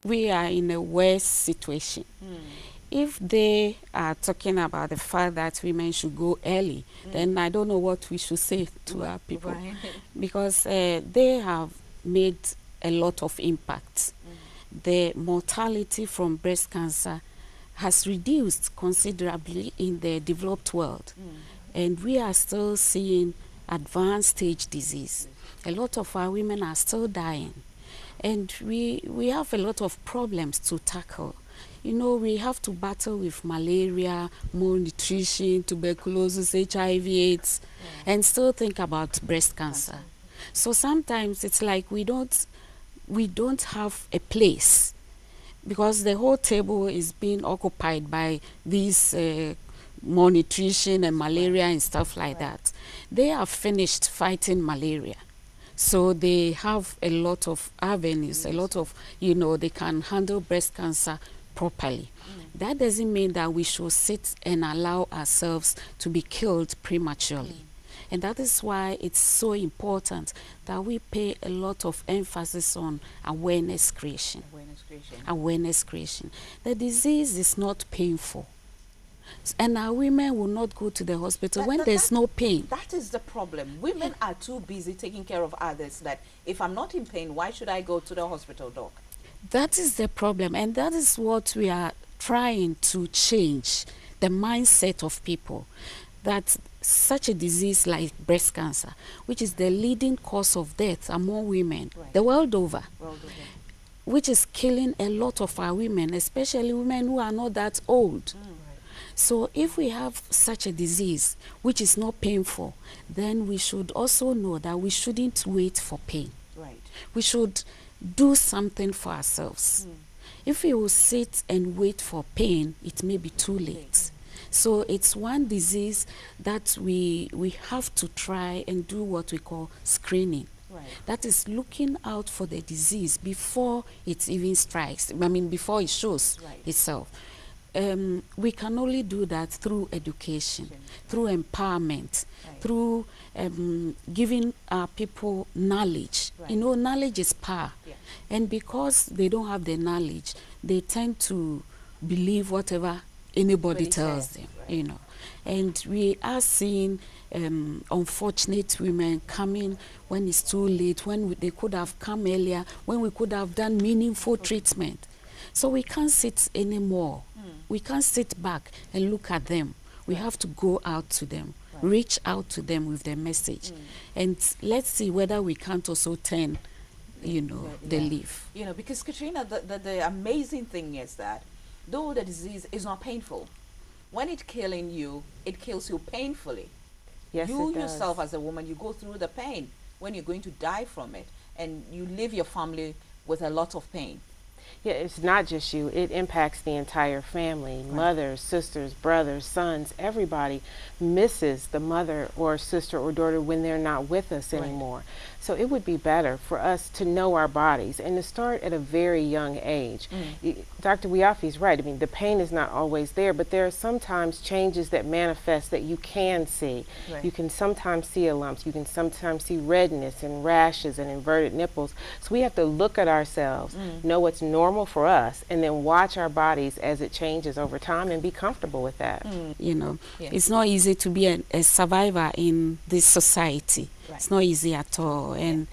we are in a worse situation. If they are talking about the fact that women should go early, then I don't know what we should say to our people. Because they have made a lot of impact. The mortality from breast cancer has reduced considerably in the developed world. And we are still seeing advanced stage disease. A lot of our women are still dying. And we have a lot of problems to tackle. You know, we have to battle with malaria, malnutrition, tuberculosis, HIV, AIDS, and still think about breast cancer. So sometimes it's like we don't have a place, because the whole table is being occupied by these malnutrition and malaria and stuff like that. They are finished fighting malaria. So they have a lot of avenues, a lot of, you know, they can handle breast cancer properly. That doesn't mean that we should sit and allow ourselves to be killed prematurely. And that is why it's so important that we pay a lot of emphasis on awareness creation. Awareness creation. The disease is not painful. And our women will not go to the hospital when there's no pain. That is the problem. Women are too busy taking care of others that if I'm not in pain, why should I go to the hospital, doc? That is the problem, and that is what we are trying to change, the mindset of people, that such a disease like breast cancer, which is the leading cause of death among women the world over, which is killing a lot of our women, especially women who are not that old. So if we have such a disease which is not painful, then we should also know that we shouldn't wait for pain. We should do something for ourselves. If we will sit and wait for pain, it may be too late. So it's one disease that we have to try and do what we call screening. That is looking out for the disease before it even strikes, I mean before it shows itself. We can only do that through education, through empowerment, through giving our people knowledge. You know, knowledge is power. And because they don't have the knowledge, they tend to believe whatever anybody tells them, you know. And we are seeing unfortunate women coming when it's too late, when they could have come earlier, when we could have done meaningful treatment. So we can't sit anymore. We can't sit back and look at them. We have to go out to them, reach out to them with the message. And let's see whether we can't also turn, you know, the leaf. You know, because Katrina, the amazing thing is that though the disease is not painful, when it's killing you, it kills you painfully. Yes, you yourself as a woman, you go through the pain when you're going to die from it, and you leave your family with a lot of pain. Yeah, it's not just you. It impacts the entire family. Mothers, sisters, brothers, sons, everybody misses the mother or sister or daughter when they're not with us anymore. So it would be better for us to know our bodies and to start at a very young age. Dr. Wiafi is right. I mean, the pain is not always there, but there are sometimes changes that manifest that you can see. You can sometimes see a lump. You can sometimes see redness and rashes and inverted nipples. So we have to look at ourselves, know what's normal for us, and then watch our bodies as it changes over time and be comfortable with that. You know, it's not easy to be a survivor in this society. It's not easy at all. And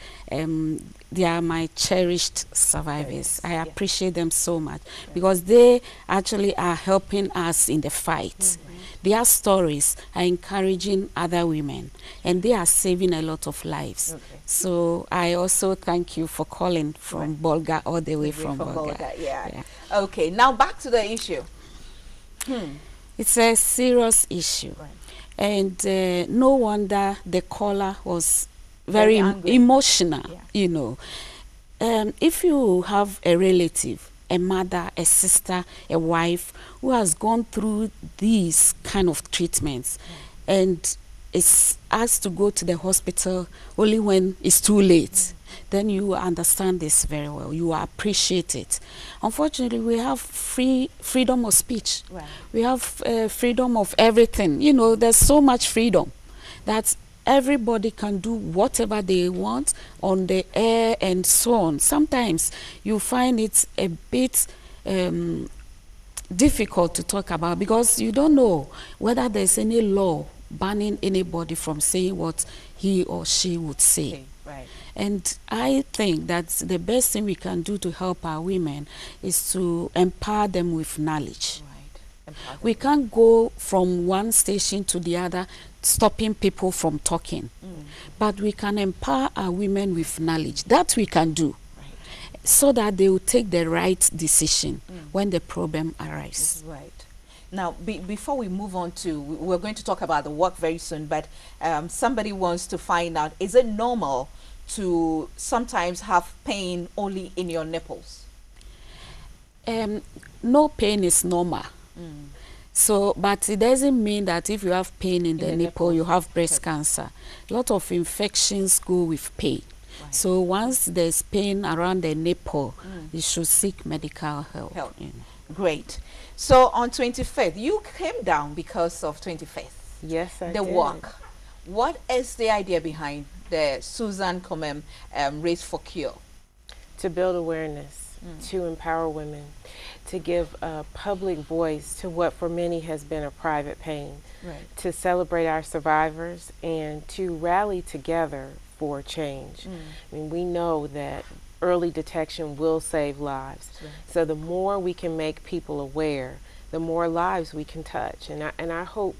they are my cherished survivors. I appreciate them so much because they actually are helping us in the fight. Their stories are encouraging other women, and they are saving a lot of lives. So I also thank you for calling from Bolga, all the way from Bolga. Okay, now back to the issue. It's a serious issue. And no wonder the caller was very emotional, you know. If you have a relative, a mother, a sister, a wife who has gone through these kind of treatments and is asked to go to the hospital only when it's too late, then you understand this very well. You appreciate it. Unfortunately, we have freedom of speech. We have freedom of everything. You know, there's so much freedom that everybody can do whatever they want on the air and so on. Sometimes you find it a bit difficult to talk about because you don't know whether there's any law banning anybody from saying what he or she would say. Okay, right. And I think that the best thing we can do to help our women is to empower them with knowledge. Right. Empower them. We can't go from one station to the other stopping people from talking. But we can empower our women with knowledge. That we can do. Right. So that they will take the right decision when the problem arises. Right. Now, before we move on to, we're going to talk about the work very soon, but somebody wants to find out, is it normal to sometimes have pain only in your nipples? No pain is normal. So, but it doesn't mean that if you have pain in the nipple, you have breast cancer. A lot of infections go with pain. Right. So once there's pain around the nipple, you should seek medical help. You know. Great. So on 25th, you came down because of 25th. Yes, I the did. walk. What is the idea behind the Susan Comem Race for Cure? To build awareness, to empower women, to give a public voice to what for many has been a private pain, Right. to celebrate our survivors and to rally together for change. I mean, we know that early detection will save lives. Right. So the more we can make people aware, the more lives we can touch. And I hope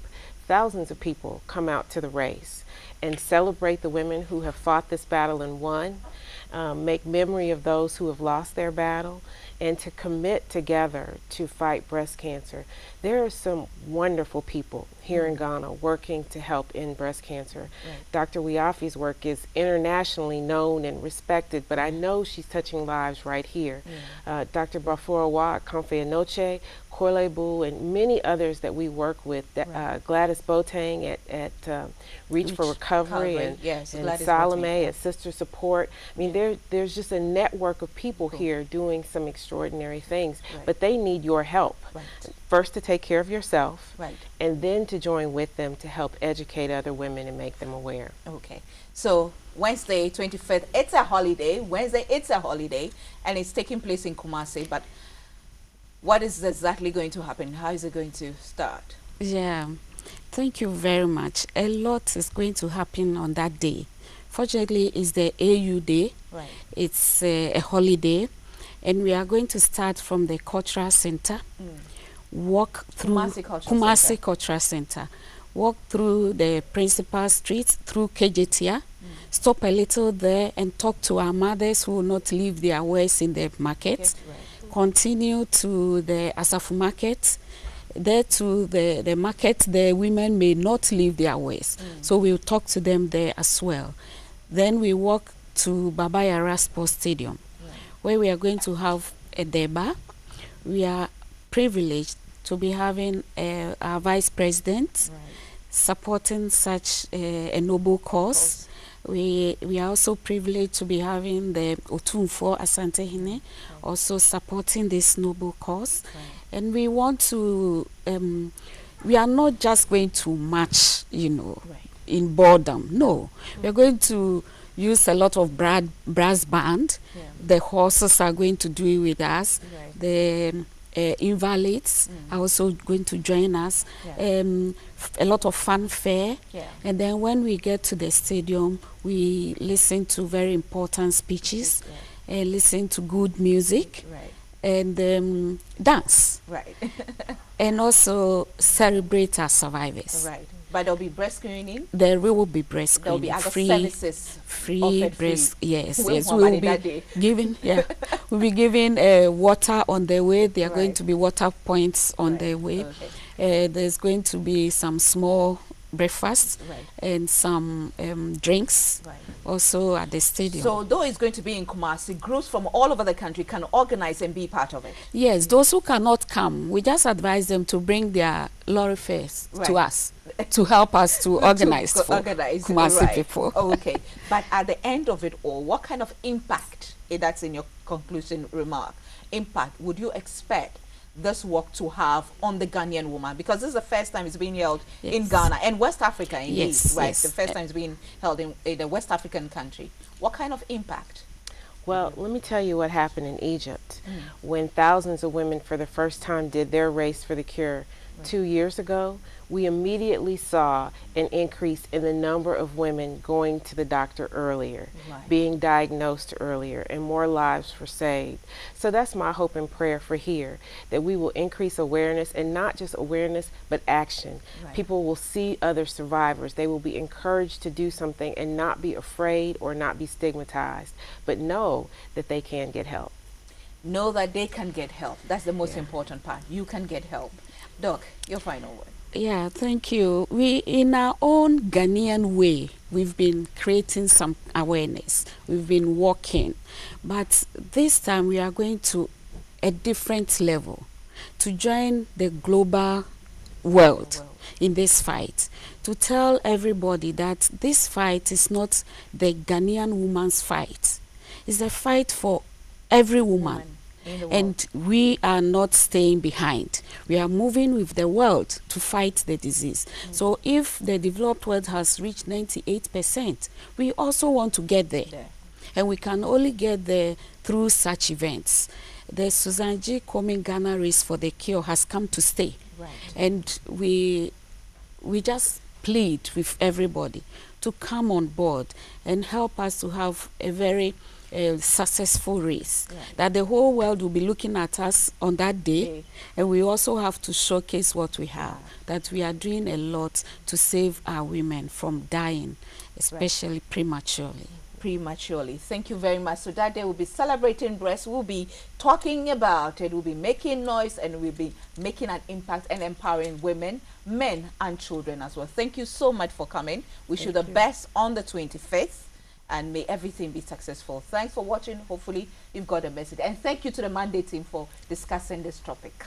thousands of people come out to the race and celebrate the women who have fought this battle and won, make memory of those who have lost their battle, and to commit together to fight breast cancer. There are some wonderful people here in Ghana working to help end breast cancer. Right. Dr. Wiafi's work is internationally known and respected, but I know she's touching lives right here. Dr. Bafora Kamfe Anoche, Korlebu, and many others that we work with, Gladys Boateng at Reach for Recovery, and Salome at Sister Support. I mean, there's just a network of people here doing some extraordinary things, but they need your help. Right. First to take care of yourself, Right. and then to join with them to help educate other women and make them aware. Okay. So Wednesday, 25th, it's a holiday. Wednesday, it's a holiday, and it's taking place in Kumasi. But what is exactly going to happen? How is it going to start? Yeah, thank you very much. A lot is going to happen on that day. Fortunately, it's the AU Day. Right. It's a holiday, and we are going to start from the Cultural Center, walk through Kumasi Cultural Center, walk through the principal streets, through Kejetia, stop a little there and talk to our mothers who will not leave their wares in the market, continue to the Asafu market. There to the market, the women may not leave their ways. So we'll talk to them there as well. Then we walk to Baba Yara Sports Stadium, where we are going to have a deba. We are privileged to be having our vice president supporting such a noble cause. We are also privileged to be having the Otunfo Asante Hine also supporting this noble cause. And we want to, we are not just going to march, you know, in boredom. No, we're going to use a lot of brass band. The horses are going to do it with us. The invalids are also going to join us. A lot of fanfare. And then when we get to the stadium, we listen to very important speeches, and listen to good music, and dance. And also celebrate our survivors. But there'll be breast screening. There will be breast screening. There'll be other free services. Free breast. Yes, We'll yes. We will be giving. We'll be giving water on the way. There are going to be water points on the way. There's going to be some small breakfast and some drinks also at the stadium. So though it's going to be in Kumasi, groups from all over the country can organize and be part of it. Yes, those who cannot come, we just advise them to bring their lorry fares to us to help us to organize for Kumasi people. Okay, but at the end of it all, what kind of impact, that's in your conclusion remark, impact would you expect this work to have on the Ghanaian woman? Because this is the first time it's being held in Yes. Ghana and West Africa, indeed, Yes, right? yes. The first time it's being held in a West African country. What kind of impact? Well, let me tell you what happened in Egypt when thousands of women for the first time did their race for the cure 2 years ago. We immediately saw an increase in the number of women going to the doctor earlier, Right. being diagnosed earlier, and more lives were saved. So that's my hope and prayer for here, that we will increase awareness, and not just awareness, but action. Right. People will see other survivors. They will be encouraged to do something and not be afraid or not be stigmatized, but know that they can get help. Know that they can get help. That's the most Yeah. important part. You can get help. Doc, your final word. Yeah, thank you. We, in our own Ghanaian way, we've been creating some awareness. We've been working. But this time we are going to a different level to join the global world in this fight, to tell everybody that this fight is not the Ghanaian woman's fight. It's a fight for every woman. In the world. And we are not staying behind. We are moving with the world to fight the disease. So if the developed world has reached 98%, we also want to get there. There. And we can only get there through such events. The Susan G. Komen Ghana Race for the Cure has come to stay. Right. And we just plead with everybody to come on board and help us to have a very successful race. Right. That the whole world will be looking at us on that day, Okay. and we also have to showcase what we have, that we are doing a lot to save our women from dying, especially prematurely. Prematurely. Thank you very much. So that day we'll be celebrating breast, we'll be talking about it, we'll be making noise, and we'll be making an impact and empowering women, men and children as well. Thank you so much for coming. Wish you the best on the 25th, and may everything be successful. Thanks for watching. Hopefully you've got a message, and thank you to the Monday team for discussing this topic.